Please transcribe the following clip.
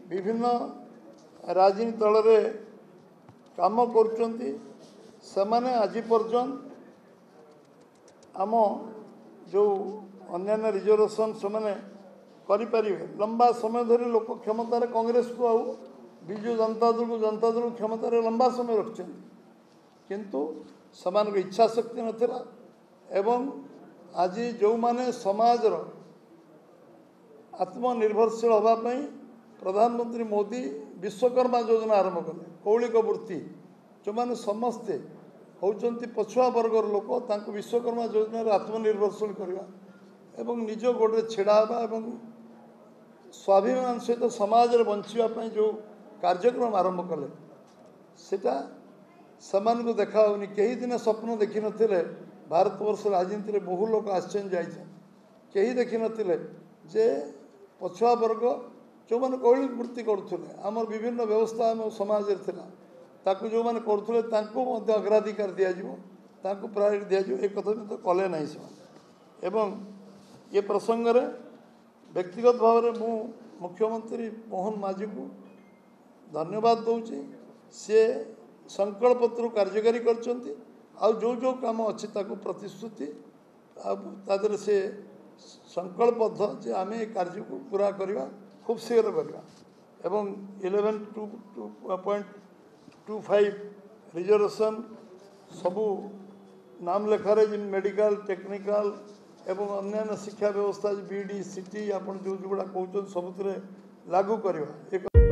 विभिन्न राजनीति दल में काम करुँच सेमाने आज पर्यंत आम जो अन्य रिजर्वेशन से करें लंबा समय धरी लोक क्षमतार कांग्रेस को आउ विजु जनता दल क्षमतार लंबा समय रखिंट किंतु समान इच्छा शक्ति नाला एवं आज जो माने समाजर आत्मनिर्भरशील होगापी प्रधानमंत्री मोदी विश्वकर्मा योजना आरंभ कले कौलिक वृत्ति जो मैंने समस्ते होती पछुआ वर्गर लोक तांको विश्वकर्मा योजना आत्मनिर्भरशील करवा एवं निज गोड़े छिड़ा एवं स्वाभिमान सहित समाज बंचापी जो कार्यक्रम आरंभ कले सेटा समान को देखा होनी कई दिन स्वप्न देखी नथिले भारत वर्ष राजनीति में बहु लोग आश्चर्य जाइए कहीं देखी नथिले जे पछुआ वर्ग जो मैंने कौलिक वृत्ति करुले आमर विभिन्न व्यवस्था आम समाज ताकू जो मैंने करुले अग्राधिकार दिज्व प्रायोरिटी दिज्व एक कथा तो कले ना से एवं ये प्रसंग में व्यक्तिगत भाव में मु मुख्यमंत्री मोहन माझी को धन्यवाद दूची सी संकल्प पत्र कार्यकारी करछंती आ जो काम अच्छी प्रतिश्रुति आदर से संकल्पबद्ध जे आम कार्य को पूरा करवा खूब शीघ्र करवा एवं 11.25 रिजर्वेशन सबू नाम लेखार जिन मेडिकल टेक्निकल एवं अन्य शिक्षा व्यवस्था बीडी सीटी आप जो गुड़ा कहते सबुत लागू करवा।